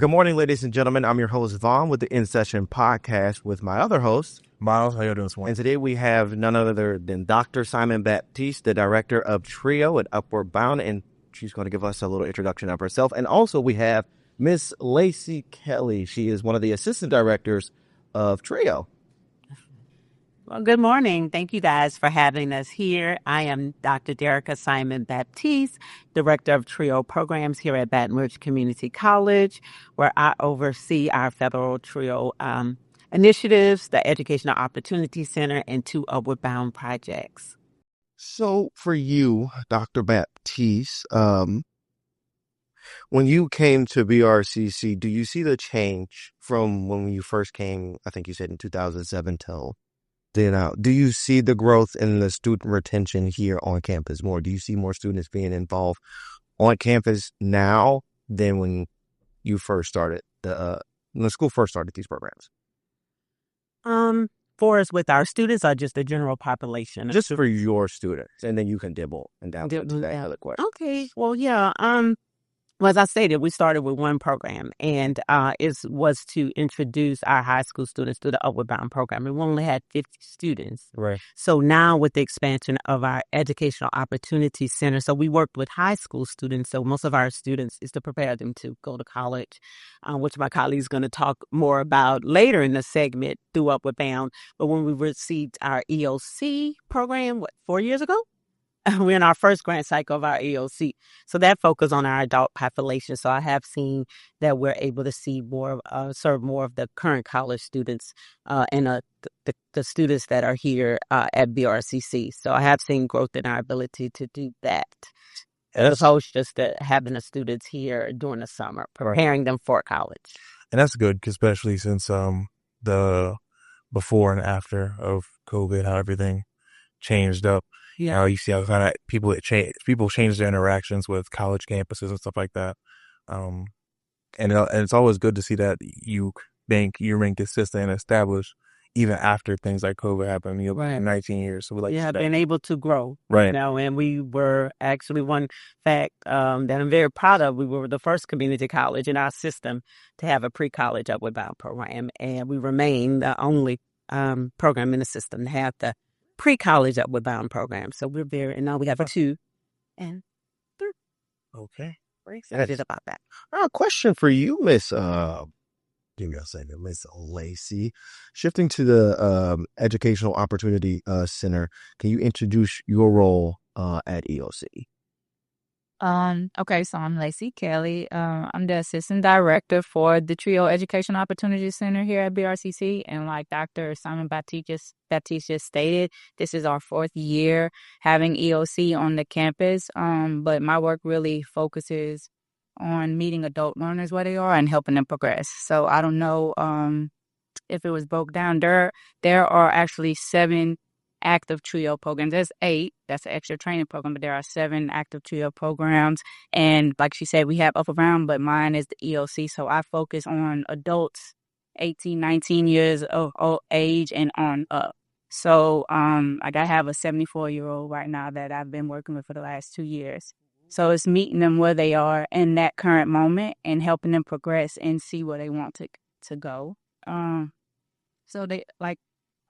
Good morning, ladies and gentlemen. I'm your host, Vaughn, with the In Session podcast with my other host, Miles. How you doing this morning? And today we have none other than Dr. Simon Baptiste, the director of TRIO at Upward Bound, and she's going to give us a little introduction of herself. And also we have Miss Lacey Kelly. She is one of the assistant directors of TRIO. Well, good morning. Thank you guys for having us here. I am Dr. Derica Simon Baptiste, Director of TRIO Programs here at Baton Rouge Community College, where I oversee our federal TRIO initiatives, the Educational Opportunity Center, and 2 Upward Bound projects. So for you, Dr. Baptiste, when you came to BRCC, do you see the change from when you first came, I think you said in 2007 till now? Do you see the growth in the student retention here on campus more? Do you see more students being involved on campus now than when you first started when the school first started these programs? For us with our students or just the general population? Just for your students, and then you can dibble and dabble into that other question. Okay. Well, yeah. Well, as I stated, we started with one program, and it was to introduce our high school students to the Upward Bound program. And we only had 50 students. Right. So now with the expansion of our Educational Opportunity Center, so we worked with high school students. So most of our students is to prepare them to go to college, which my colleague is going to talk more about later in the segment through Upward Bound. But when we received our EOC program, 4 years ago? We're in our first grant cycle of our EOC. So that focused on our adult population. So I have seen that we're able to see more, serve more of the current college students and the students that are here at BRCC. So I have seen growth in our ability to do that. As opposed just to having the students here during the summer, preparing them for college. And that's good, especially since the before and after of COVID, how everything changed up. Yeah, you see how kind of people change their interactions with college campuses and stuff like that. And it's always good to see that you remain consistent and established even after things like COVID happened. Right. 19 years. So we been able to grow. Right. And we were actually one fact that I'm very proud of. We were the first community college in our system to have a pre-college Upward Bound program, and we remain the only program in the system to have the pre-college Upward Bound program. So we're and now we have 2 and 3. Okay. We're excited about that. Question for you, Miss Lacey. Shifting to the Educational Opportunity Center, can you introduce your role at EOC? Okay, so I'm Lacey Kelly. I'm the assistant director for the TRIO Education Opportunity Center here at BRCC. And like Dr. Simon Baptiste just stated, this is our 4th year having EOC on the campus. But my work really focuses on meeting adult learners where they are and helping them progress. So I don't know if it was broke down. There are actually 7 active TRIO programs. There's 8. That's an extra training program, but there are 7 active TRIO programs. And like she said, we have Upward Bound, but mine is the EOC. So I focus on adults 18, 19 years of age and on up. So I have a 74-year-old right now that I've been working with for the last 2 years. So it's meeting them where they are in that current moment and helping them progress and see where they want to go. So they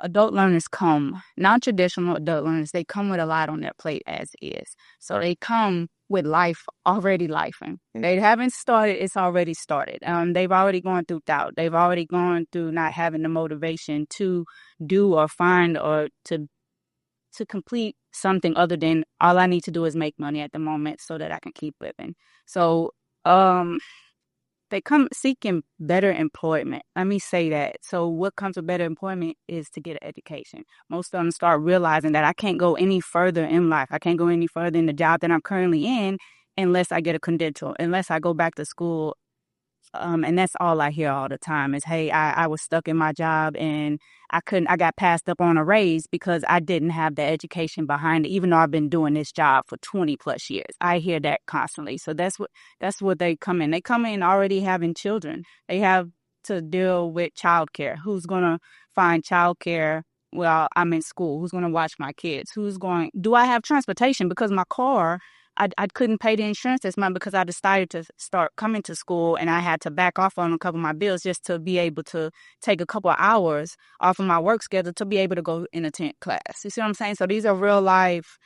adult learners come, non-traditional adult learners, they come with a lot on their plate as is. So they come with life already lifing. They haven't started, it's already started. They've already gone through doubt. They've already gone through not having the motivation to do or find or to complete something other than all I need to do is make money at the moment so that I can keep living. So they come seeking better employment. Let me say that. So what comes with better employment is to get an education. Most of them start realizing that I can't go any further in life. I can't go any further in the job that I'm currently in unless I get a credential, unless I go back to school. And that's all I hear all the time is, hey, I was stuck in my job and I got passed up on a raise because I didn't have the education behind it, even though I've been doing this job for 20 plus years. I hear that constantly. So that's what they come in. They come in already having children. They have to deal with childcare. Who's going to find childcare while I'm in school? Who's going to watch my kids? Do I have transportation? Because my car I couldn't pay the insurance this month because I decided to start coming to school, and I had to back off on a couple of my bills just to be able to take a couple of hours off of my work schedule to be able to go and attend class. You see what I'm saying? So these are real life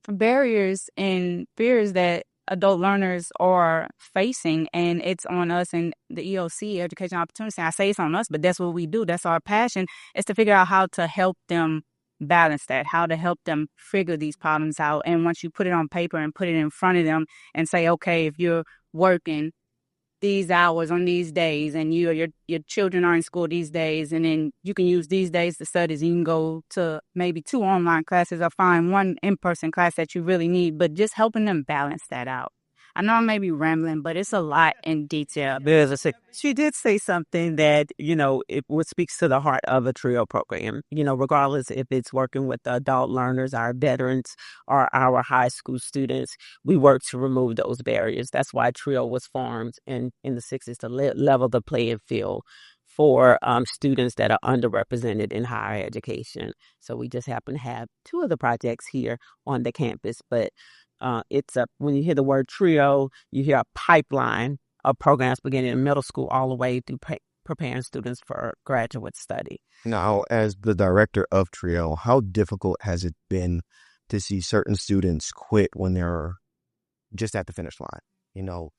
barriers and fears that adult learners are facing, and it's on us and the EOC, Education Opportunity. I say it's on us, but that's what we do. That's our passion, is to figure out how to help them balance that, how to help them figure these problems out. And once you put it on paper and put it in front of them and say, okay, if you're working these hours on these days and your children are in school these days, and then you can use these days to study, you can go to maybe 2 online classes or find 1 in-person class that you really need, but just helping them balance that out. I know I may be rambling, but it's a lot in detail. She did say something that, it what speaks to the heart of a TRIO program, regardless if it's working with the adult learners, our veterans, or our high school students. We work to remove those barriers. That's why TRIO was formed in the 60s, to level the playing field for students that are underrepresented in higher education. So we just happen to have 2 of the projects here on the campus, but when you hear the word TRIO, you hear a pipeline of programs beginning in middle school all the way through preparing students for graduate study. Now, as the director of TRIO, how difficult has it been to see certain students quit when they're just at the finish line?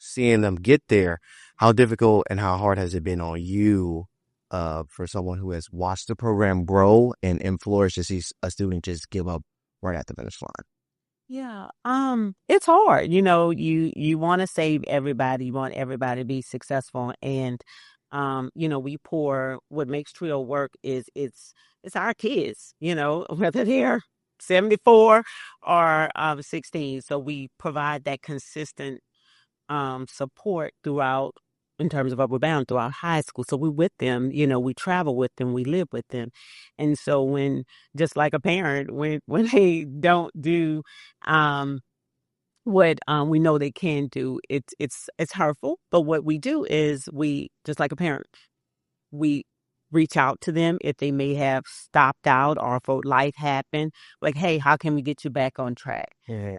Seeing them get there, how difficult and how hard has it been on you for someone who has watched the program grow and flourish to see a student just give up right at the finish line? Yeah, it's hard. You want to save everybody. You want everybody to be successful, and we pour. What makes TRIO work is it's our kids. Whether they're 74 or 16. So we provide that consistent support throughout, in terms of Upward Bound, throughout high school. So we're with them, we travel with them, we live with them. And so when, just like a parent, when they don't do what we know they can do, it's hurtful. But what we do is, we, just like a parent, we reach out to them if they may have stopped out or if life happened. Like, hey, how can we get you back on track? Yeah.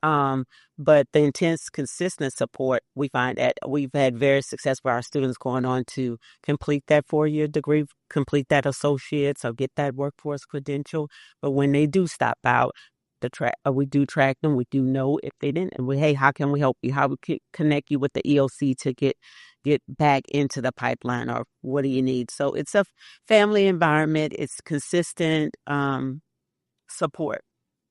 But the intense, consistent support, we find that we've had very success with our students going on to complete that 4-year degree, complete that associate's, or get that workforce credential. But when they do stop out, we do track them. We do know if they didn't. And hey, how can we help you? How we can connect you with the EOC to get back into the pipeline, or what do you need? So it's a family environment. It's consistent support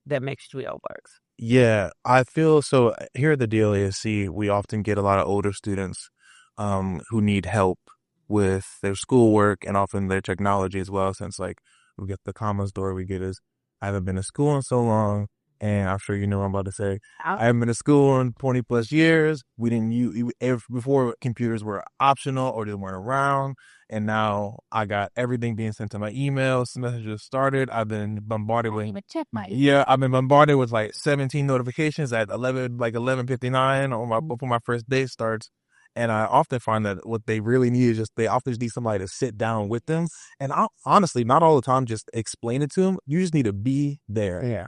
that makes TRIO works. Yeah, I feel so. Here at the DLASC, we often get a lot of older students who need help with their schoolwork and often their technology as well. Since, like, we get the common story we get is, I haven't been to school in so long, and I'm sure you know what I'm about to say. I haven't been to school in 20 plus years. We didn't use, before computers were optional or they weren't around, and now I got everything being sent to my emails. Messages started. I've been bombarded with. I've been bombarded with like 17 notifications at 11:59 before my first day starts. And I often find that what they really need is they often just need somebody to sit down with them. And honestly, not all the time, just explain it to them. You just need to be there. Yeah.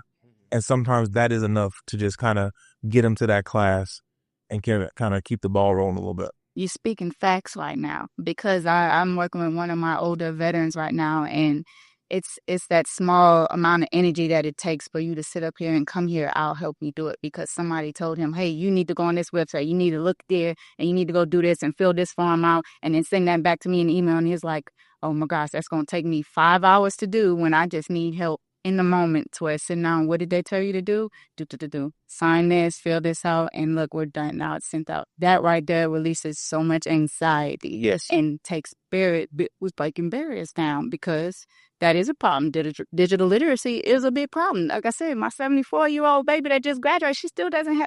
And sometimes that is enough to just kind of get them to that class and kind of keep the ball rolling a little bit. You're speaking facts right now, because I'm working with one of my older veterans right now, and it's that small amount of energy that it takes for you to sit up here and come here. I'll help you do it, because somebody told him, hey, you need to go on this website. You need to look there, and you need to go do this and fill this form out, and then send that back to me in an email. And he's like, oh my gosh, that's going to take me 5 hours to do when I just need help in the moment. To sit down, what did they tell you to do? Do. Sign this, fill this out, and look, we're done. Now it's sent out. That right there releases so much anxiety. Yes. And takes was breaking barriers down, because that is a problem. Digital literacy is a big problem. Like I said, my 74-year-old baby that just graduated,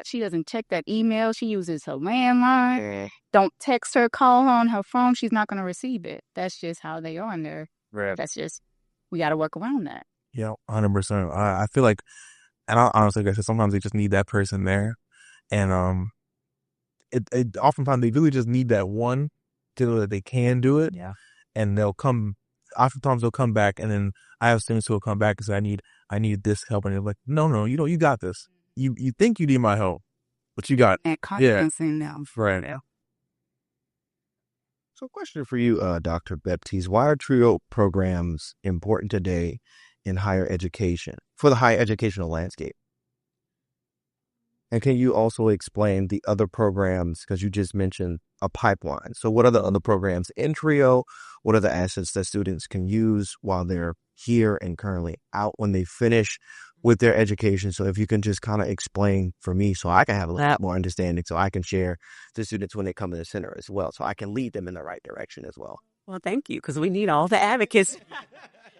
she doesn't check that email. She uses her landline. Don't text her, call her on her phone. She's not going to receive it. That's just how they are in there. Right. We got to work around that. Yeah, 100%. I feel like, and I honestly guess sometimes they just need that person there, and it oftentimes they really just need that one to know that they can do it. Yeah, and oftentimes they'll come back, and then I have students who will come back and say, I need this help, and they're like, no, you got this. you think you need my help, but you got and confidence in them. right. Yeah. So, question for you, Dr. Baptiste. Why are TRIO programs important today in higher education, for the higher educational landscape? And can you also explain the other programs, because you just mentioned a pipeline. So what are the other programs in TRIO? What are the assets that students can use while they're here and currently out when they finish with their education? So if you can just kind of explain for me so I can have a little bit more understanding, so I can share to students when they come to the center as well, so I can lead them in the right direction as well. Well, thank you, because we need all the advocates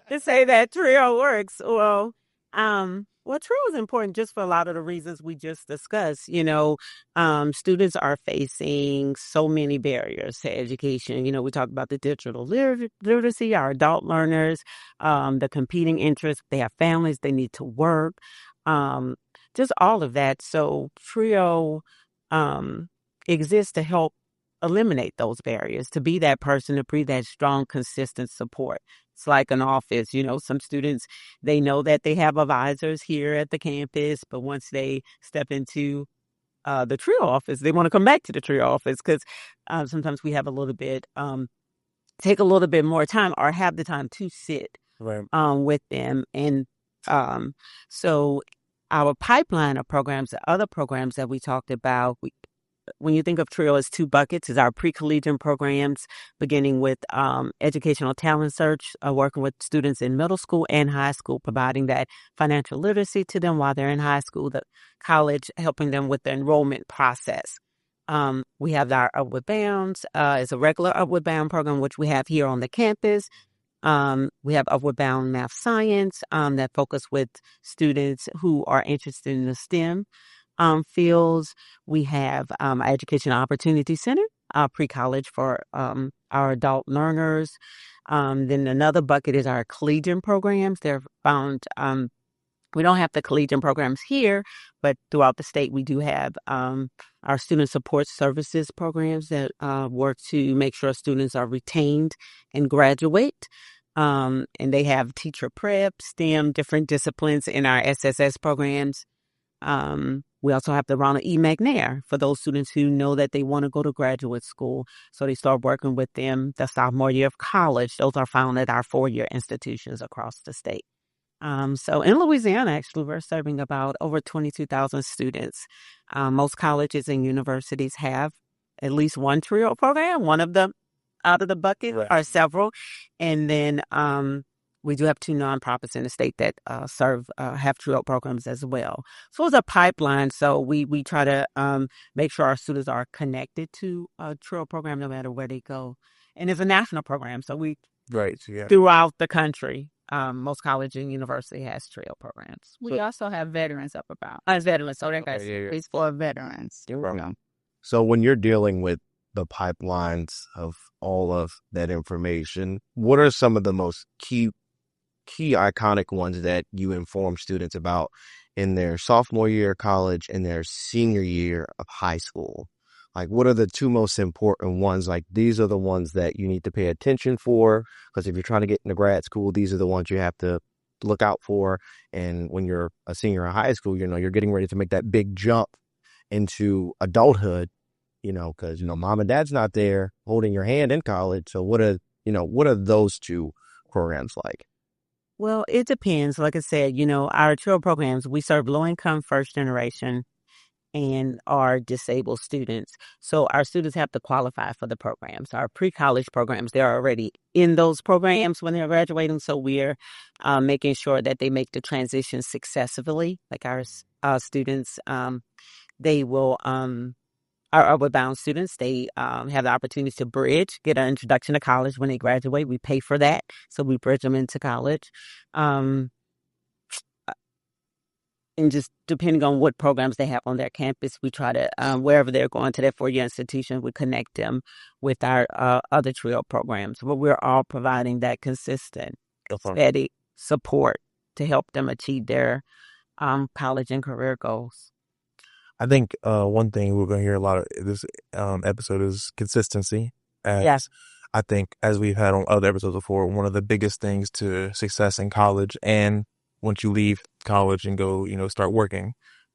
to say that TRIO works. Well, TRIO is important just for a lot of the reasons we just discussed. Students are facing so many barriers to education. We talked about the digital literacy, our adult learners, the competing interests. They have families, they need to work, just all of that. So TRIO exists to help eliminate those barriers, to be that person, to be that strong, consistent support. It's like an office. Some students, they know that they have advisors here at the campus, but once they step into the TRIO office, they want to come back to the TRIO office because sometimes we have take a little bit more time or have the time to sit with them. And so our pipeline of programs, the other programs that we talked about, when you think of TRIO as two buckets, is our pre-collegiate programs, beginning with educational talent search, working with students in middle school and high school, providing that financial literacy to them while they're in high school, the college, helping them with the enrollment process. We have our Upward Bounds, it's a regular Upward Bound program, which we have here on the campus. We have Upward Bound Math Science that focus with students who are interested in the STEM fields. We have our Education Opportunity Center, pre-college for our adult learners. Then another bucket is our collegiate programs. They're found, we don't have the collegiate programs here, but throughout the state, we do have our student support services programs that work to make sure students are retained and graduate. And they have teacher prep, STEM, different disciplines in our SSS programs. We also have the Ronald E. McNair for those students who know that they want to go to graduate school. So they start working with them the sophomore year of college. Those are found at our 4-year institutions across the state. So in Louisiana, actually, we're serving about over 22,000 students. Most colleges and universities have at least one TRIO program, one of them out of the bucket, or several. And then we do have 2 nonprofits in the state that have TRIO programs as well. So it's a pipeline. So we try to make sure our students are connected to a TRIO program no matter where they go. And it's a national program. So throughout the country, most college and university has TRIO programs. We also have veterans up about. Veterans. So that it's for veterans. So when you're dealing with the pipelines of all of that information, what are some of the most key iconic ones that you inform students about in their sophomore year of college and their senior year of high school? Like, what are the 2 most important ones? Like, these are the ones that you need to pay attention for, because if you're trying to get into grad school, these are the ones you have to look out for. And when you're a senior in high school, you're getting ready to make that big jump into adulthood, because, mom and dad's not there holding your hand in college. So what are those 2 programs like? Well, it depends. Like I said, our TRIO programs, we serve low-income first generation and our disabled students. So our students have to qualify for the programs. Our pre-college programs, they're already in those programs when they're graduating. So we're making sure that they make the transition successfully. Like our students, they will... Our Upward Bound students, they have the opportunity to bridge, get an introduction to college when they graduate. We pay for that, so we bridge them into college. And just depending on what programs they have on their campus, we try to, wherever they're going to their 4-year institution, we connect them with our other TRIO programs. But we're all providing that consistent, steady support to help them achieve their college and career goals. I think one thing we're going to hear a lot of this episode is consistency. Yes. I think, as we've had on other episodes before, one of the biggest things to success in college, and once you leave college and go, start working,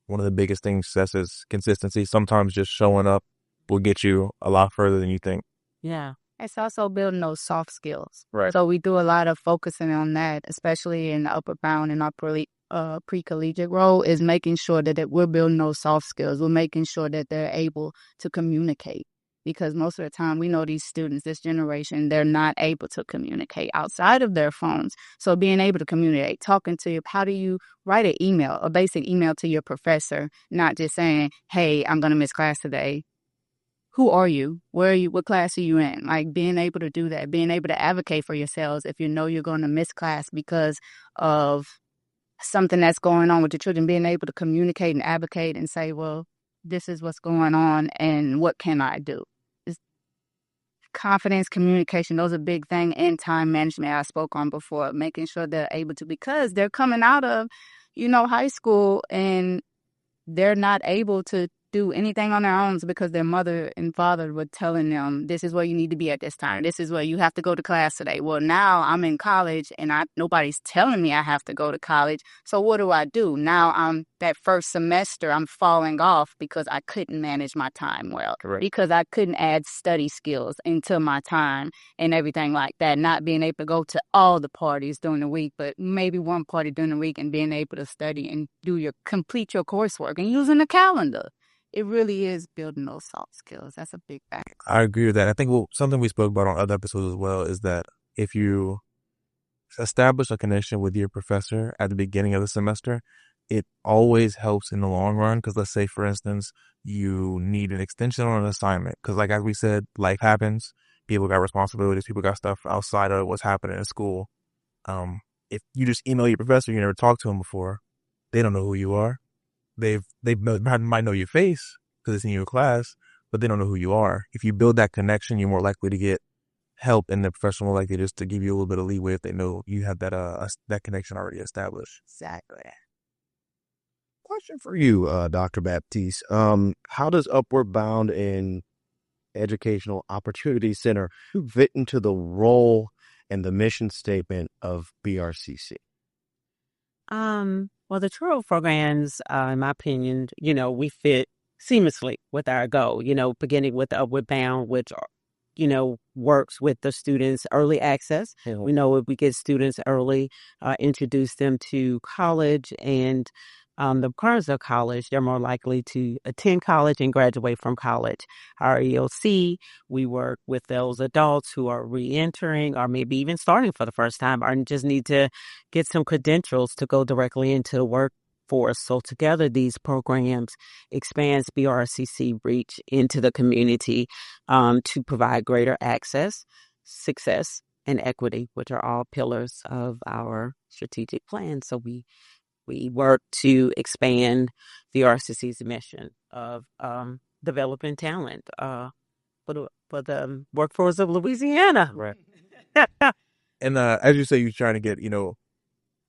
one of the biggest things success is consistency. Sometimes just showing up will get you a lot further than you think. Yeah. It's also building those soft skills. Right. So we do a lot of focusing on that, especially in the upper bound and our pre-collegiate role, is making sure that we're building those soft skills. We're making sure that they're able to communicate. Because most of the time, we know these students, this generation, they're not able to communicate outside of their phones. So being able to communicate, talking to you, how do you write an email, a basic email to your professor, not just saying, hey, I'm going to miss class today. Who are you? Where are you? What class are you in? Like being able to do that, being able to advocate for yourselves if you know you're going to miss class because of something that's going on with the children, being able to communicate and advocate and say, well, this is what's going on and what can I do? Confidence, communication, those are big things, and time management I spoke on before, making sure they're able to, because they're coming out of, high school and they're not able to do anything on their own because their mother and father were telling them, this is where you need to be at this time. This is where you have to go to class today. Well, now I'm in college and nobody's telling me I have to go to college. So what do? Now I'm that first semester, I'm falling off because I couldn't manage my time well. Correct. Because I couldn't add study skills into my time and everything like that. Not being able to go to all the parties during the week, but maybe one party during the week and being able to study and complete your coursework and using a calendar. It really is building those soft skills. That's a big factor. I agree with that. I think something we spoke about on other episodes as well is that if you establish a connection with your professor at the beginning of the semester, it always helps in the long run. Because let's say, for instance, you need an extension on an assignment. Because like as we said, life happens. People got responsibilities. People got stuff outside of what's happening in school. If you just email your professor, you never talked to him before, they don't know who you are. They might know your face because it's in your class, but they don't know who you are. If you build that connection, you're more likely to get help, and the professional more likely just to give you a little bit of leeway if they know you have that connection already established. Exactly. Question for you, Dr. Baptiste. How does Upward Bound and Educational Opportunity Center fit into the role and the mission statement of BRCC? Well, the TRIO programs, in my opinion, we fit seamlessly with our goal, beginning with Upward Bound, which, works with the students' early access. Mm-hmm. We know if we get students early, introduce them to college and the requirements of college, they're more likely to attend college and graduate from college. Our EOC, we work with those adults who are re-entering or maybe even starting for the first time or just need to get some credentials to go directly into the workforce. So together, these programs expands BRCC reach into the community to provide greater access, success, and equity, which are all pillars of our strategic plan. So we work to expand the RCC's mission of developing talent for the workforce of Louisiana. Right. And as you say, you're trying to get,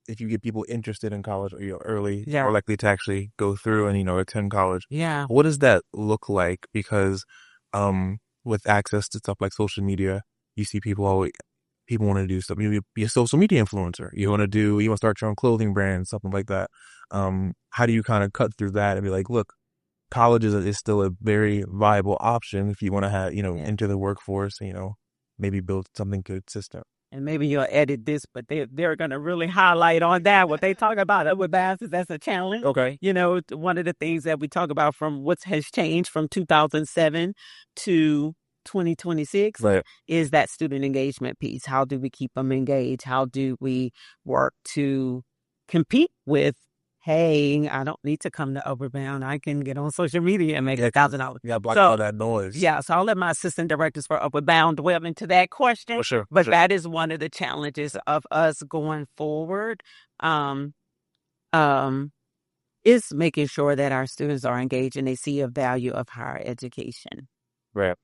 if you get people interested in college early, Yeah. more likely to actually go through and, attend college. Yeah. What does that look like? Because with access to stuff like social media, you see people want to do stuff. You be a social media influencer. You want to start your own clothing brand, something like that. How do you kind of cut through that and be like, look, college is still a very viable option if you want to have, enter the workforce, maybe build something consistent. And maybe you'll edit this, but they're going to really highlight on that. What they talk about with Bass is that's a challenge. Okay. One of the things that we talk about from what has changed from 2007 to 2026 Right. is that student engagement piece. How do we keep them engaged? How do we work to compete with, hey, I don't need to come to Upward Bound. I can get on social media and make $1,000. Yeah, block all that noise. Yeah, so I'll let my assistant directors for Upward Bound dwell into that question. For sure. But that is one of the challenges of us going forward. Is making sure that our students are engaged and they see a value of higher education. Right.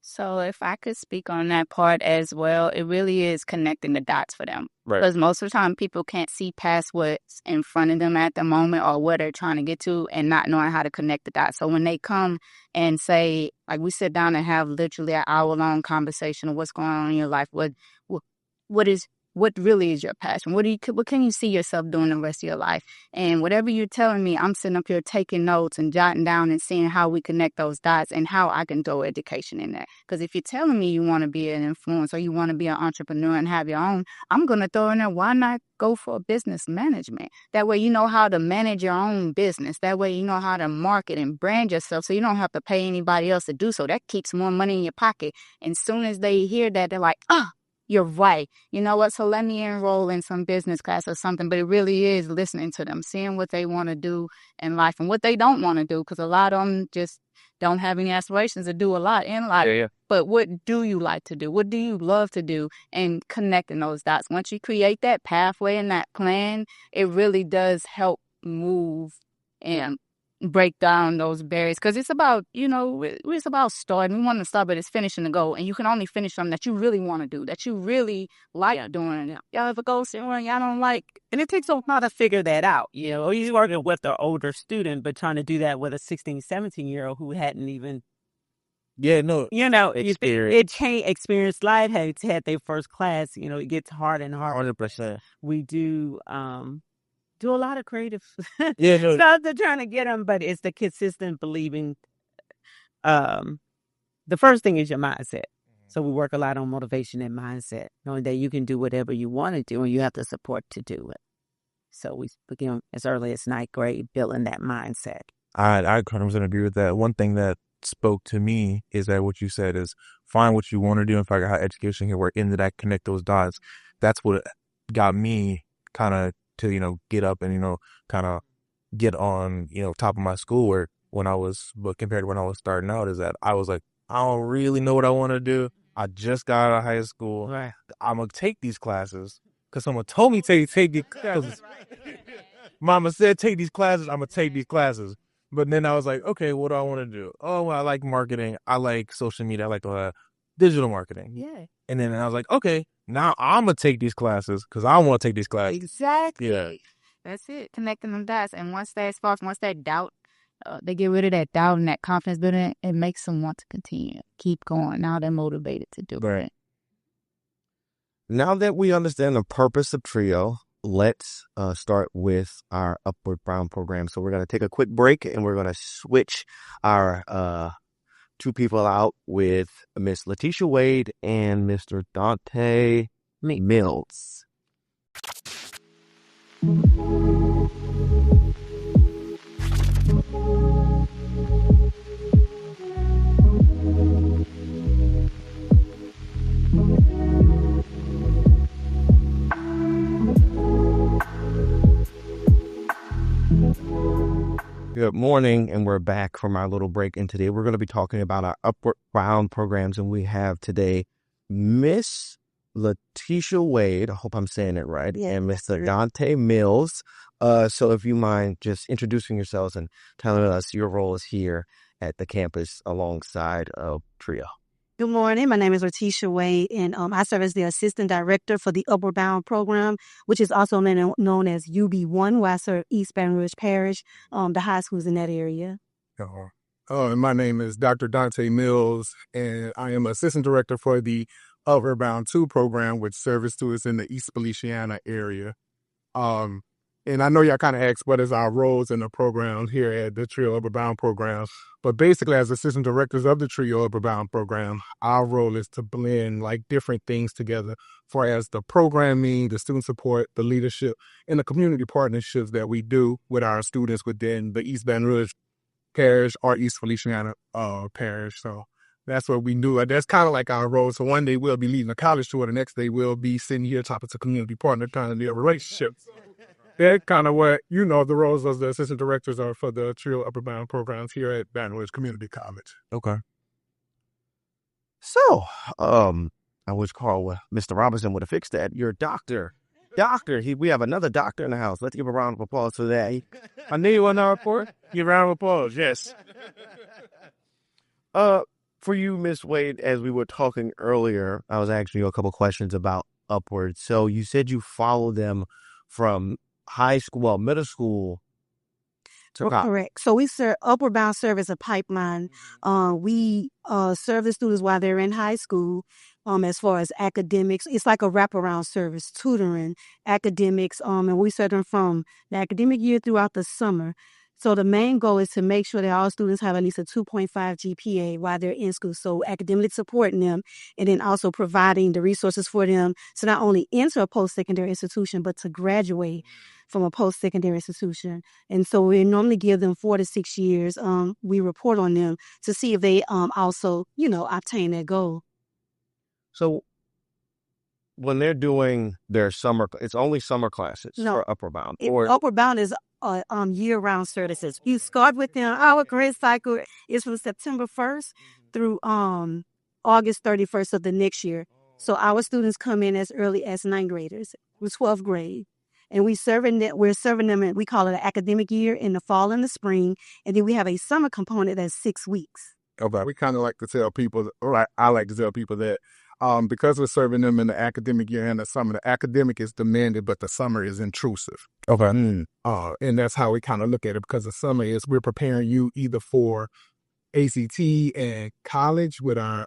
So if I could speak on that part as well, it really is connecting the dots for them. Right. Because most of the time people can't see past what's in front of them at the moment or what they're trying to get to and not knowing how to connect the dots. So when they come and say, like we sit down and have literally an hour-long conversation of what's going on in your life, what what really is your passion? What can you see yourself doing the rest of your life? And whatever you're telling me, I'm sitting up here taking notes and jotting down and seeing how we connect those dots and how I can throw education in there. Because if you're telling me you want to be an influencer or you want to be an entrepreneur and have your own, I'm going to throw in there, why not go for business management? That way you know how to manage your own business. That way you know how to market and brand yourself so you don't have to pay anybody else to do so. That keeps more money in your pocket. And as soon as they hear that, they're like, you're right. You know what? So let me enroll in some business class or something. But it really is listening to them, seeing what they want to do in life and what they don't want to do. Because a lot of them just don't have any aspirations to do a lot in life. Yeah. But what do you like to do? What do you love to do? And connecting those dots. Once you create that pathway and that plan, it really does help move and break down those barriers. Because it's about, it's about starting. We want to start, but it's finishing the goal. And you can only finish something that you really want to do, that you really like doing. Y'all ever go somewhere y'all don't like? And it takes a while to figure that out. You're working with the older student, but trying to do that with a 16, 17-year-old who hadn't even experienced life, had their first class. It gets harder and harder. 100%. We do a lot of creative stuff to trying to get them, but it's the consistent believing. The first thing is your mindset. So we work a lot on motivation and mindset, knowing that you can do whatever you want to do and you have the support to do it. So we begin as early as 9th grade, building that mindset. I 100% agree with that. One thing that spoke to me is that what you said is find what you want to do and figure out how education can work into that, connect those dots. That's what got me kind of to, get up and, kind of get on, top of my schoolwork but compared to when I was starting out, is that I was like, I don't really know what I want to do. I just got out of high school. Right. I'm going to take these classes because someone told me to take these classes. Mama said, take these classes. I'm going to take these classes. But then I was like, okay, what do I want to do? Oh, well, I like marketing. I like social media. I like digital marketing. Yeah. And then I was like, okay, now I'm going to take these classes because I want to take these classes. Exactly. Yeah. That's it. Connecting them dots. And once that doubt, they get rid of that doubt and that confidence building, it makes them want to continue, keep going. Now they're motivated to do it. Now that we understand the purpose of TRIO, let's start with our Upward Bound program. So we're going to take a quick break and we're going to switch our two people out with Miss Letitia Wade and Mr. Dante Mills. Good morning, and we're back from our little break. And today we're going to be talking about our Upward Bound programs. And we have today Miss Letitia Wade, I hope I'm saying it right, and Mr. Dante Mills. So if you mind just introducing yourselves and telling us your roles here at the campus alongside of TRIO. Good morning. My name is Letitia Wade, and I serve as the Assistant Director for the Upward Bound program, which is also known as UB1, where I serve East Baton Rouge Parish, the high schools in that area. And my name is Dr. Dante Mills, and I am Assistant Director for the Upward Bound 2 program, which serves students in the East Feliciana area. And I know y'all kind of asked what is our roles in the program here at the TRIO Upward Bound program. But basically, as assistant directors of the TRIO Upward Bound program, our role is to blend different things together for as the programming, the student support, the leadership, and the community partnerships that we do with our students within the East Baton Rouge Parish or East Feliciana Parish. So that's what we do. That's kind of like our role. So one day we'll be leading a college tour. The next day we'll be sitting here talking to community partner, kind of the relationship. That's kind of what, the roles of the assistant directors are for the TRIO Upward Bound programs here at Baton Rouge Community College. Okay. So, I wish Mr. Robinson would have fixed that. Your doctor. We have another doctor in the house. Let's give a round of applause for that. I knew you on our report. Give a round of applause, yes. For you, Miss Wade, as we were talking earlier, I was asking you a couple questions about Upward. So you said you follow them from middle school to college. Correct. So we serve Upward Bound serve as a pipeline. We serve the students while they're in high school. as far as academics. It's like a wraparound service, tutoring, academics, and we serve them from the academic year throughout the summer. So the main goal is to make sure that all students have at least a 2.5 GPA while they're in school. So academically supporting them and then also providing the resources for them to not only enter a post-secondary institution, but to graduate from a post-secondary institution. And so we normally give them 4 to 6 years. We report on them to see if they also, obtain that goal. So when they're doing their summer, it's only summer classes for Upward Bound? Or Upward Bound is year-round services. You start with them. Our grade cycle is from September 1st through August 31st of the next year. So our students come in as early as 9th graders with 12th grade. And we're serving them, we call it an academic year in the fall and the spring. And then we have a summer component that's 6 weeks. Okay. We kind of like to tell people, or I like to tell people that because we're serving them in the academic year and the summer, the academic is demanded, but the summer is intrusive. Okay. And that's how we kind of look at it, because the summer is we're preparing you either for ACT and college with our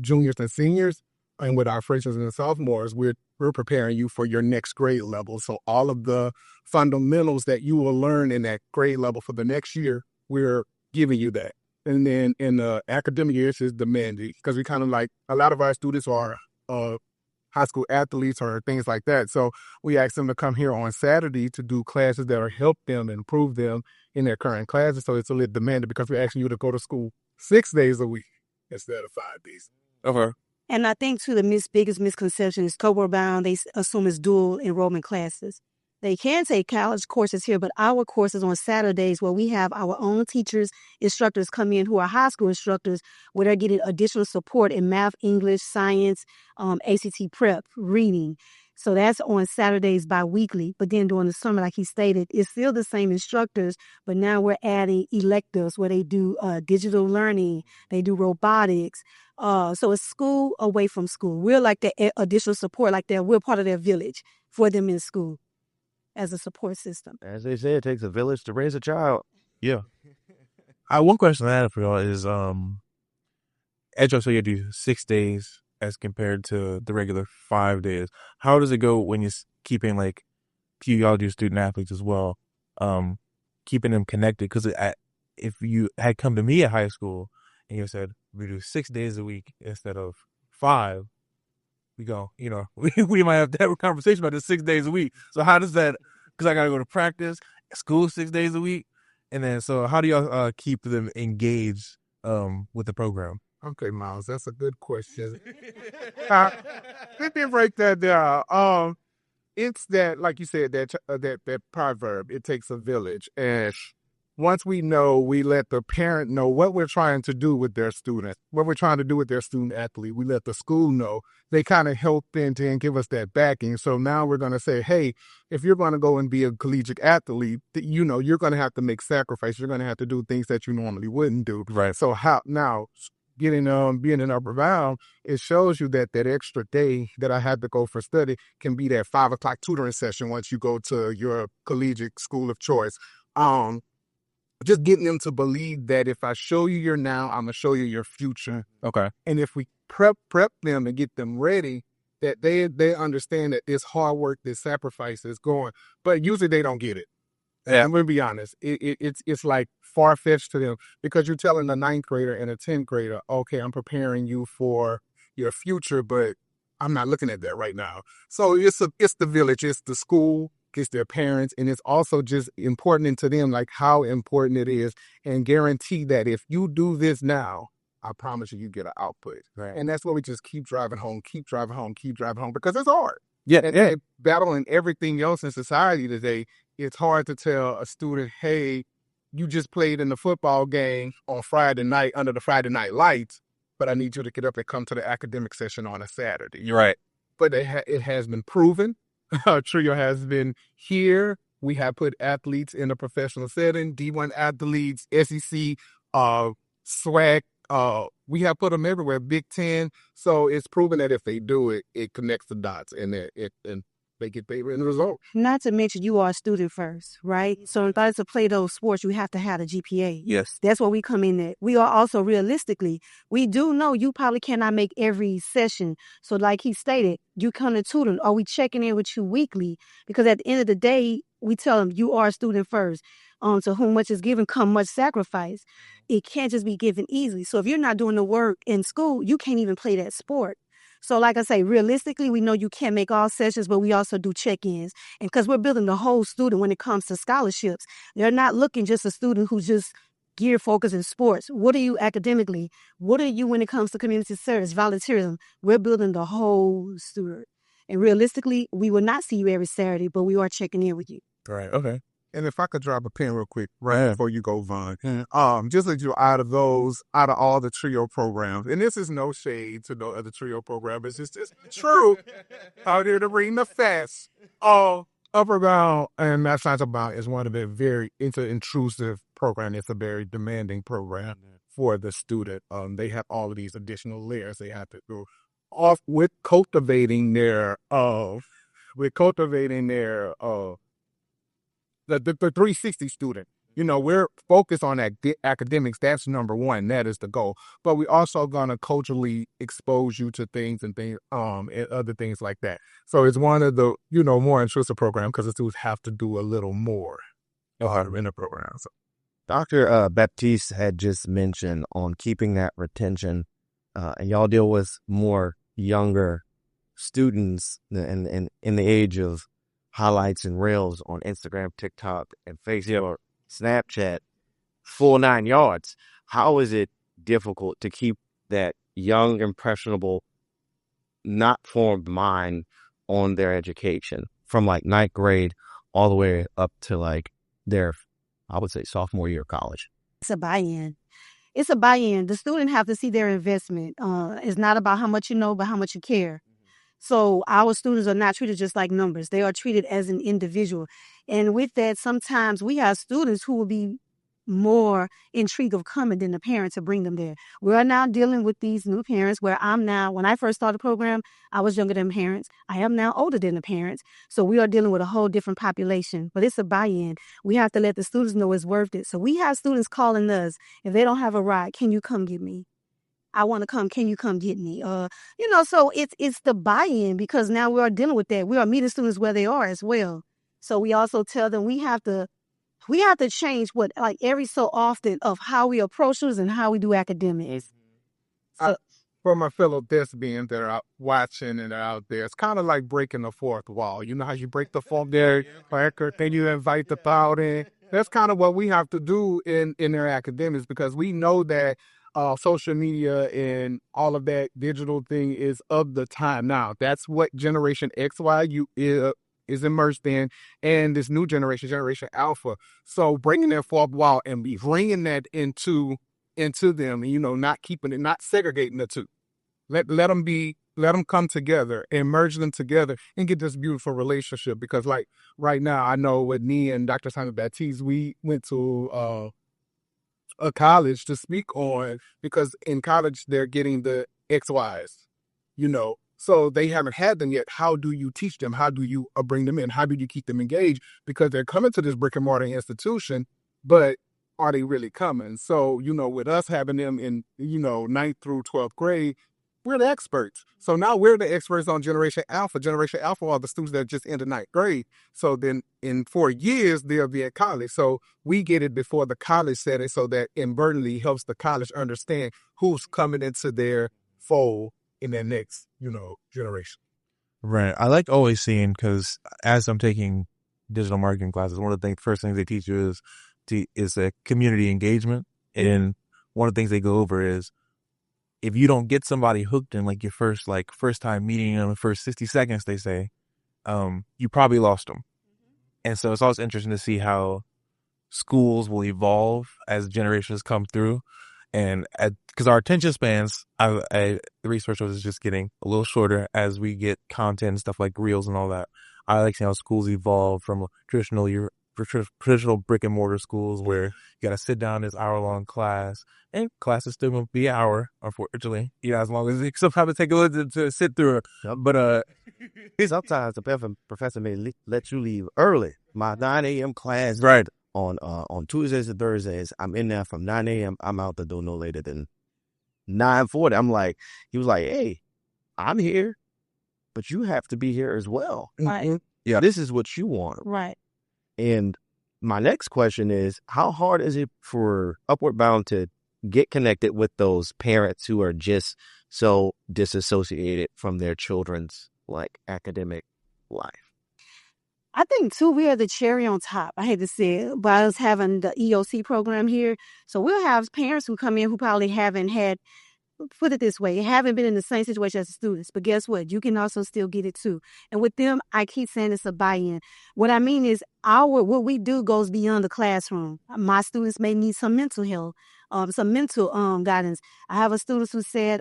juniors and seniors, and with our freshmen and sophomores, we're preparing you for your next grade level. So all of the fundamentals that you will learn in that grade level for the next year, we're giving you that. And then in the academic years is demanded, because we kind of like, a lot of our students are high school athletes or things like that. So we ask them to come here on Saturday to do classes that will help them improve them in their current classes. So it's a little demanded, because we're asking you to go to school 6 days a week instead of 5 days. Okay. And I think, too, the biggest misconception is Upward Bound, they assume it's dual enrollment classes. They can take college courses here, but our courses on Saturdays, where we have our own teachers, instructors come in who are high school instructors, where they're getting additional support in math, English, science, ACT prep, reading. So that's on Saturdays bi-weekly. But then during the summer, like he stated, it's still the same instructors, but now we're adding electives where they do digital learning, they do robotics. So it's school away from school. We're like the additional support, like we're part of their village for them in school as a support system. As they say, it takes a village to raise a child. Yeah. One question I have for y'all is, as y'all say, you do 6 days as compared to the regular 5 days. How does it go when you're keeping, like, y'all do student athletes as well, keeping them connected? Because if you had come to me at high school and you said, we do 6 days a week instead of 5, we go, we might have to have a conversation about this 6 days a week. So how does that, because I got to go to practice, school 6 days a week. And then, so how do y'all keep them engaged with the program? Okay, Miles, that's a good question. Let me break that down. It's that, like you said, that proverb, it takes a village. And once we know, we let the parent know what we're trying to do with their student, what we're trying to do with their student athlete. We let the school know. They kind of help in and give us that backing. So now we're going to say, hey, if you're going to go and be a collegiate athlete, you're going to have to make sacrifices. You're going to have to do things that you normally wouldn't do. Right. So now being in Upward Bound, it shows you that extra day that I had to go for study can be that 5 o'clock tutoring session once you go to your collegiate school of choice. Just getting them to believe that if I show you your now, I'm going to show you your future. Okay. And if we prep them and get them ready, that they understand that this hard work, this sacrifice is going. But usually they don't get it. Yeah. I'm going to be honest. It's like far-fetched to them, because you're telling a 9th grader and a 10th grader, okay, I'm preparing you for your future, but I'm not looking at that right now. So it's the village, it's the school, it's their parents, and it's also just important to them, like how important it is, and guarantee that if you do this now, I promise you get an output. Right. And that's what we just keep driving home, because it's hard. Yeah. And battling everything else in society today, it's hard to tell a student, hey, you just played in the football game on Friday night under the Friday night lights, but I need you to get up and come to the academic session on a Saturday. You're right. But it has been proven. Trio has been here. We have put athletes in a professional setting, D1 athletes, SEC, SWAC. We have put them everywhere, Big Ten. So it's proven that if they do it, it connects the dots, and they get their end result. Not to mention you are a student first, right? So in order to play those sports, you have to have a GPA. Yes. That's where we come in at. We are also realistically, we do know you probably cannot make every session. So like he stated, you come to tutor. Are we checking in with you weekly? Because at the end of the day, we tell them you are a student first. To whom much is given, come much sacrifice. It can't just be given easily. So if you're not doing the work in school, you can't even play that sport. So like I say, realistically, we know you can't make all sessions, but we also do check-ins. And because we're building the whole student when it comes to scholarships, they're not looking just a student who's just gear focused in sports. What are you academically? What are you when it comes to community service, volunteerism? We're building the whole student. And realistically, we will not see you every Saturday, but we are checking in with you. Right. Okay. And if I could drop a pin real quick, Yeah. before you go, Vaughn, just as you out of all the TRIO programs, and this is no shade to no other TRIO program, it's just true. Out here to bring the facts. Upper Bound and Math Science Abound is one of the it's an intrusive program. It's a very demanding program for the student. They have all of these additional layers they have to go off with cultivating their the 360 student. You know, we're focused on academics. That's number one. That is the goal. But we also gonna culturally expose you to things and other things like that. So it's one of the, more intrusive programs because the students have to do a little more in the program. So. Dr. Baptiste had just mentioned on keeping that retention, and y'all deal with more younger students in the age of highlights and reels on Instagram, TikTok, and Facebook, Snapchat, full 9 yards. How is it difficult to keep that young, impressionable, not formed mind on their education from like 9th grade all the way up to like their, I would say, sophomore year of college? It's a buy-in. The student have to see their investment. It's not about how much you know, but how much you care. So our students are not treated just like numbers. They are treated as an individual. And with that, sometimes we have students who will be more intrigued of coming than the parents to bring them there. We are now dealing with these new parents where when I first started the program, I was younger than parents. I am now older than the parents. So we are dealing with a whole different population, but it's a buy-in. We have to let the students know it's worth it. So we have students calling us. If they don't have a ride, can you come get me? I want to come. Can you come get me? So it's the buy-in because now we are dealing with that. We are meeting students where they are as well. So we also tell them we have to change every so often of how we approach students and how we do academics. For my fellow thespians that are out watching and are out there, it's kind of like breaking the fourth wall. You know how you break the fourth there, then you invite the crowd in. That's kind of what we have to do in their academics because we know that social media and all of that digital thing is of the time now. That's what Generation XY is immersed in, and this new generation, Generation Alpha. So breaking that fourth wall and bringing that into them, not keeping it, not segregating the two. Let them come together and merge them together and get this beautiful relationship. Because like right now, I know with me and Dr. Simon Baptiste, we went to a college to speak on, because in college they're getting the XYs, so they haven't had them yet. How do you teach them? How do you bring them in? How do you keep them engaged? Because they're coming to this brick and mortar institution, but are they really coming? So, with us having them in, 9th through 12th grade, we're the experts. So now we're the experts on Generation Alpha. Generation Alpha are the students that just entered 9th grade. So then in 4 years, they'll be at college. So we get it before the college setting so that inadvertently helps the college understand who's coming into their fold in their next, generation. Right. I like always seeing, because as I'm taking digital marketing classes, one of the first things they teach you is a community engagement. And one of the things they go over is, if you don't get somebody hooked in like your first time meeting in the first 60 seconds, they say, you probably lost them. And so it's always interesting to see how schools will evolve as generations come through. And because our attention spans, the research was just getting a little shorter as we get content and stuff like reels and all that. I like seeing how schools evolve from traditional traditional brick and mortar schools where you got to sit down this hour-long class, and class is still going to be an hour, unfortunately. As long as it sometimes take a little to sit through it. But sometimes the professor may let you leave early. My 9 a.m. class, right, on Tuesdays and Thursdays, I'm in there from 9 a.m. I'm out the door no later than 9:40. He was like, hey, I'm here, but you have to be here as well. Right. Yeah, this is what you want. Right. And my next question is, how hard is it for Upward Bound to get connected with those parents who are just so disassociated from their children's academic life? I think too, we are the cherry on top. I hate to say it, by us having the EOC program here. So we'll have parents who come in who probably haven't had, put it this way, haven't been in the same situation as the students. But guess what? You can also still get it too. And with them, I keep saying it's a buy-in. What I mean is what we do goes beyond the classroom. My students may need some mental health, some mental guidance. I have a student who said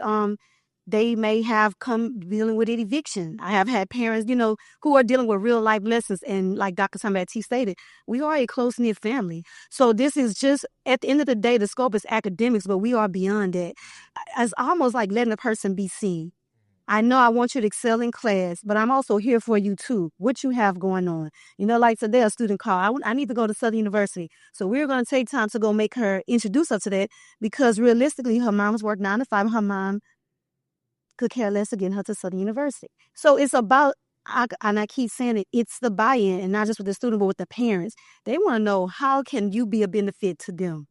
they may have come dealing with an eviction. I have had parents, who are dealing with real life lessons. And like Dr. Sambat stated, we are a close-knit family. So this is just, at the end of the day, the scope is academics, but we are beyond that. It's almost like letting a person be seen. I know I want you to excel in class, but I'm also here for you too. What you have going on. Like today, a student called, I need to go to Southern University. So we're going to take time to go make her introduce her to that, because realistically, her mom's worked 9 to 5, and her mom could care less to get her to Southern University. So it's about, and I keep saying it, it's the buy-in, and not just with the student, but with the parents. They want to know, how can you be a benefit to them?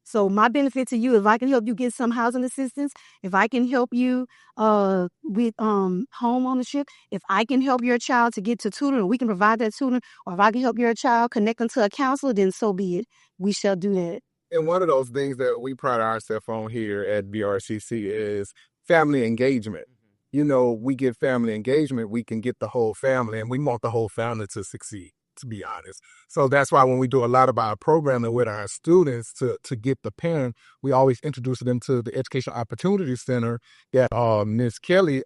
So my benefit to you, if I can help you get some housing assistance, if I can help you with home ownership, if I can help your child to get to tutoring, or we can provide that tutoring, or if I can help your child connect them to a counselor, then so be it. We shall do that. And one of those things that we pride ourselves on here at BRCC is family engagement. We get family engagement, we can get the whole family, and we want the whole family to succeed, to be honest. So that's why when we do a lot of our programming with our students to get the parent, we always introduce them to the Educational Opportunity Center that Ms. Kelly,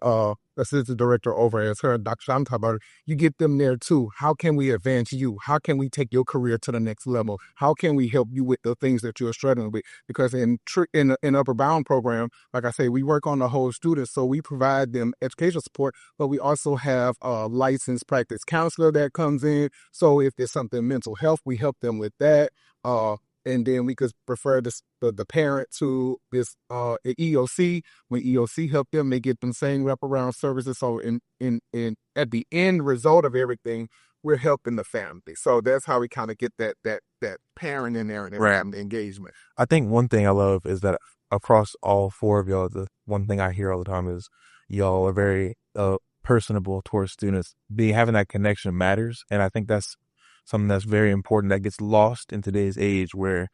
assistant director over as her, Dr. Sham talked about it. You get them there too. How can we advance you? How can we take your career to the next level? How can we help you with the things that you're struggling with? Because in Upper Bound program, like I say, we work on the whole student, so we provide them educational support, but we also have a licensed practice counselor that comes in. So if there's something mental health, we help them with that. And then we could refer the parent to this EOC. When EOC help them, they get them same wraparound services. So in at the end result of everything, we're helping the family. So that's how we kind of get that parent in there and that family engagement. I think one thing I love is that across all four of y'all, the one thing I hear all the time is y'all are very personable towards students. Having that connection matters, and I think that's something that's very important that gets lost in today's age, where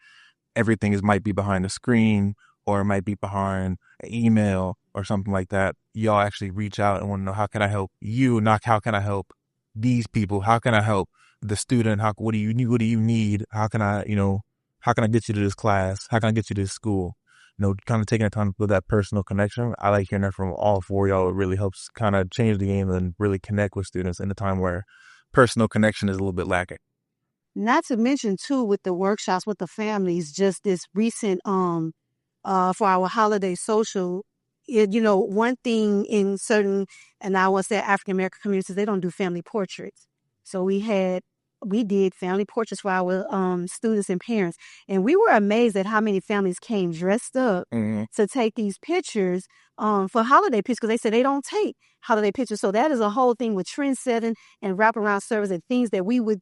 everything might be behind a screen, or it might be behind an email or something like that. Y'all actually reach out and want to know, how can I help you? Not how can I help these people? How can I help the student? What do you need? What do you need? How can I get you to this class? How can I get you to this school? Kind of taking the time to build that personal connection. I like hearing that from all four of y'all. It really helps kind of change the game and really connect with students in a time where personal connection is a little bit lacking. Not to mention too, with the workshops with the families, just this recent for our holiday social, one thing in certain, and I would say African American communities, they don't do family portraits. So we did family portraits for our students and parents, and we were amazed at how many families came dressed up to take these pictures for holiday pictures, because they said they don't take holiday pictures. So that is a whole thing with trend setting and wraparound service and things that we would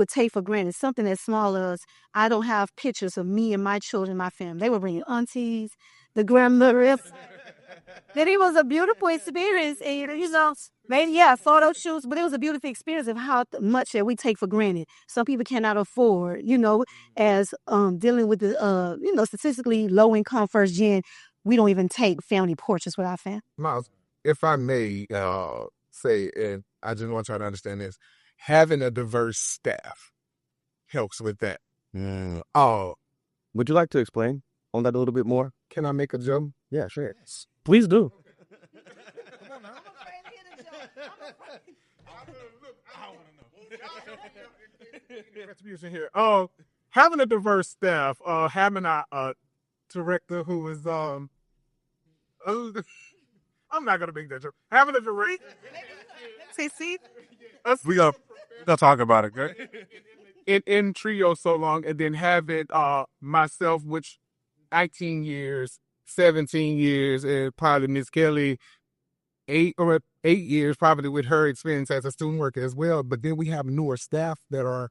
take for granted. Something as small as, I don't have pictures of me and my children, my family. They were bringing aunties, the grandmother. Then it was a beautiful experience, and maybe photo shoots, but it was a beautiful experience of how much that we take for granted. Some people cannot afford, as dealing with the statistically low income first gen. We don't even take family portraits with our family. Miles, if I may say, and I just want y'all to understand this, having a diverse staff helps with that. Would you like to explain on that a little bit more? Can I make a jump? Yeah, sure. Please do. Come on now. I'm afraid to hit a jump. retribution here. Having a diverse staff, having a director who is I'm not gonna make that joke. Having a director. See, We gonna talk about it, okay? in trio so long, and then having myself, which 19 years, 17 years, and probably Miss Kelly 8 years, probably with her experience as a student worker as well. But then we have newer staff that are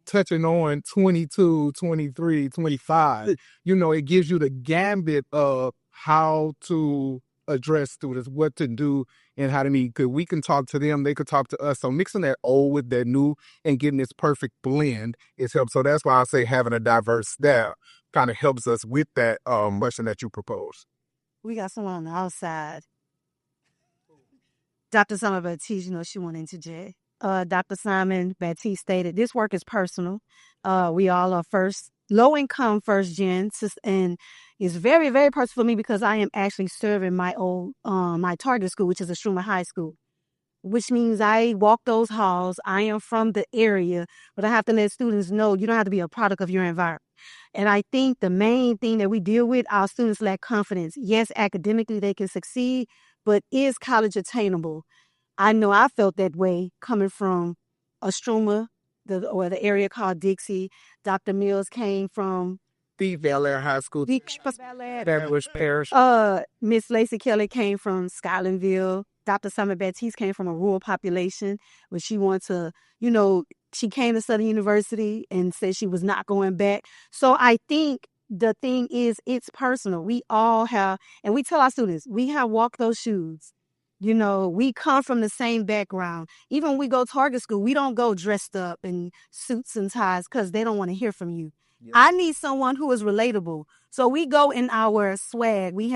touching on 22, 23, 25. You know, it gives you the gambit of how to address students, what to do, and how to meet. Because we can talk to them, they could talk to us. So mixing that old with that new and getting this perfect blend is help. So that's why I say having a diverse staff kind of helps us with that question that you propose. we got someone on the outside. Dr. Simon Baptiste, she went into jail. Dr. Simon Baptiste stated, this work is personal. We all are low-income first-gen, and it's very, very personal for me because I am actually serving my target school, which is a Schumer High School, which means I walk those halls. I am from the area, but I have to let students know you don't have to be a product of your environment. And I think the main thing that we deal with, our students lack confidence. Yes, academically they can succeed, but is college attainable? I know I felt that way coming from a Struma, the area called Dixie. Dr. Mills came from The Bel Air High School. Baton Rouge Parish. Miss Lacey Kelly came from Scotlandville. Dr. Simon Baptiste came from a rural population where she wanted to, she came to Southern University and said she was not going back. So I think the thing is, it's personal. We all have, and we tell our students, we have walked those shoes. We come from the same background. Even when we go to target school, we don't go dressed up in suits and ties because they don't want to hear from you. Yep. I need someone who is relatable. So we go in our swag. We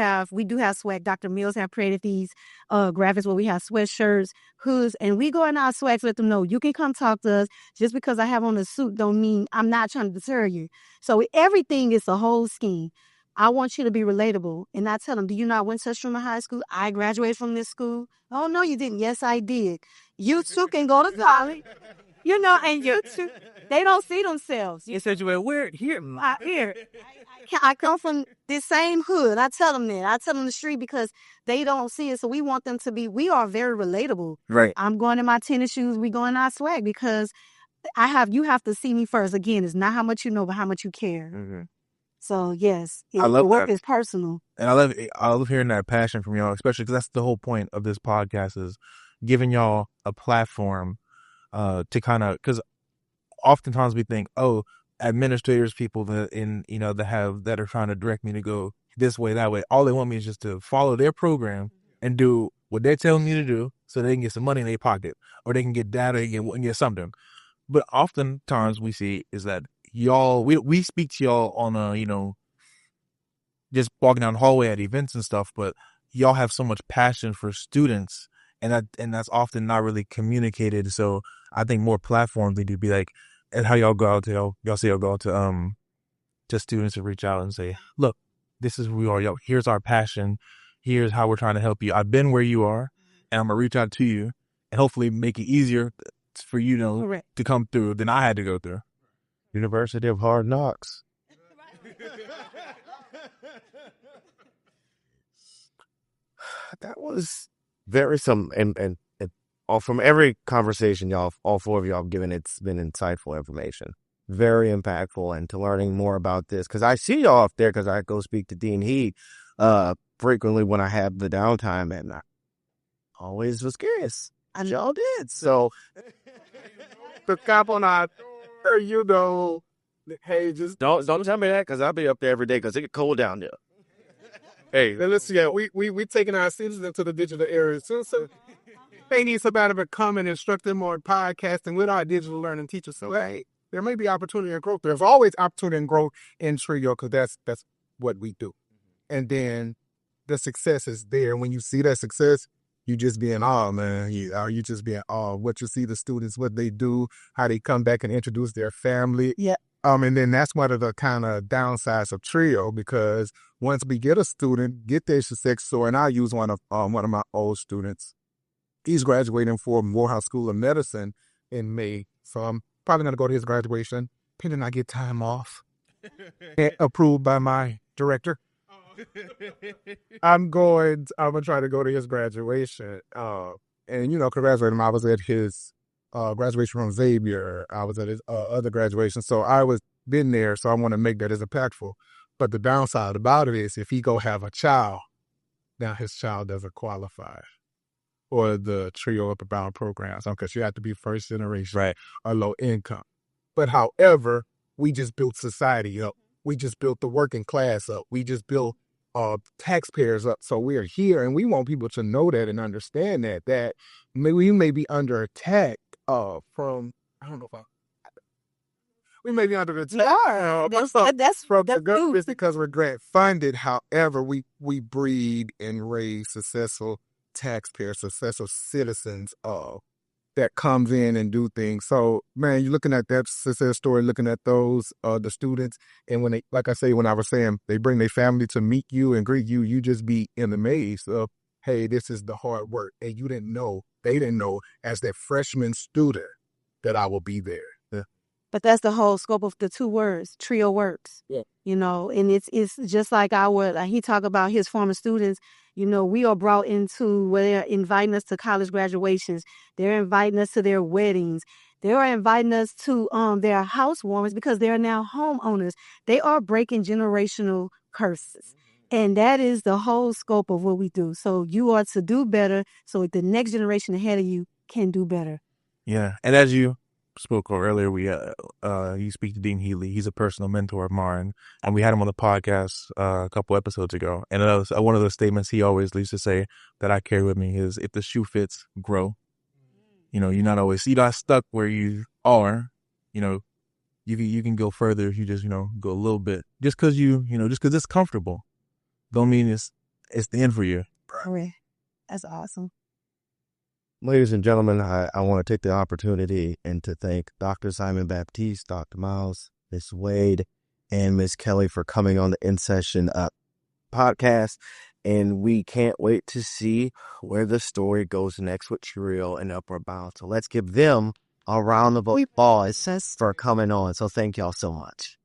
do have swag. Dr. Mills have created these graphics where we have sweatshirts, hoods, and we go in our swag to let them know you can come talk to us. Just because I have on a suit don't mean I'm not trying to deter you. So everything is a whole scheme. I want you to be relatable. And I tell them, do you not went to Schumer High School? I graduated from this school. Oh, no, you didn't. Yes, I did. You too can go to college. And you too. They don't see themselves. You said you were weird. Here. I come from this same hood. I tell them that. I tell them the street because they don't see it. So we want them to be, we are very relatable. Right. I'm going in my tennis shoes. We go in our swag because you have to see me first. Again, it's not how much you know, but how much you care. Mm-hmm. So yes, I love the work that. Is personal, and I love hearing that passion from y'all, especially because that's the whole point of this podcast is giving y'all a platform to kind of, because oftentimes we think, administrators, people that that are trying to direct me to go this way, that way. All they want me is just to follow their program and do what they're telling me to do, so they can get some money in their pocket, or they can get data and get something. But oftentimes we see is that y'all, we speak to y'all on a, just walking down the hallway at events and stuff, but y'all have so much passion for students, and that's often not really communicated. So I think more platforms need to be like, and how y'all go out to y'all say y'all go out to students and reach out and say, look, this is who we are. Y'all, here's our passion. Here's how we're trying to help you. I've been where you are, and I'm gonna reach out to you and hopefully make it easier for you to come through than I had to go through. University of Hard Knocks. That was very and all from every conversation y'all, all four of y'all have given, it's been insightful information, very impactful, and to learning more about this, because I see y'all up there because I go speak to Dean Heed frequently when I have the downtime, and I always was curious, and y'all did. So the cop on our, hey, just don't tell me that, because I'll be up there every day because it get cold down there. Hey, listen, we taking our students into the digital era soon, so they need somebody to come and instruct them on podcasting with our digital learning teachers. So hey, there may be opportunity and growth. There's always opportunity and growth in Trio because that's what we do. And then the success is there. When you see that success, you just be in awe, man. You just be in awe of what you see the students, what they do, how they come back and introduce their family. Yeah. And then that's one of the kind of downsides of Trio, because once we get a student, get their success story, and I use one of my old students. He's graduating from Morehouse School of Medicine in May. So I'm probably going to go to his graduation, pending I get time off, approved by my director. I'm going to try to go to his graduation, and, congratulate him. I was at his graduation from Xavier. I was at his other graduation. So I was been there, so I want to make that as impactful. But the downside about it is if he go have a child, now his child doesn't qualify for the TRIO Upper Bound programs because you have to be first generation Right. or low income. But however, we just built society up. We just built the working class up. We just built taxpayers up. So we're here, and we want people to know that and understand that we may be under attack from, I don't know if we may be under attack That's from the government because we're grant funded. However, we breed and raise successful taxpayers, successful citizens that comes in and do things. So, man, you're looking at that success story, looking at those the students, and when they, like I say, when I was saying, they bring their family to meet you and greet you, you just be in the maze of, hey, this is the hard work, and they didn't know as that freshman student that I will be there. Yeah. But that's the whole scope of the 2 words, TRIO works. Yeah. And it's just like he talked about his former students. We are brought into where they're inviting us to college graduations. They're inviting us to their weddings. They are inviting us to their housewarmings because they are now homeowners. They are breaking generational curses. And that is the whole scope of what we do. So you are to do better so the next generation ahead of you can do better. Yeah. And as you spoke earlier, you speak to Dean Healy. He's a personal mentor of mine, and we had him on the podcast a couple episodes ago. And one of the statements he always used to say that I carry with me is, "If the shoe fits, grow." You're not stuck where you are. You can go further if you just go a little bit. Just because it's comfortable, don't mean it's the end for you. Correct. That's awesome. Ladies and gentlemen, I want to take the opportunity and to thank Dr. Simon Baptiste, Dr. Miles, Ms. Wade, and Ms. Kelly for coming on the In Session podcast. And we can't wait to see where the story goes next with TRIO and Upward Bound. So let's give them a round of applause for coming on. So thank y'all so much.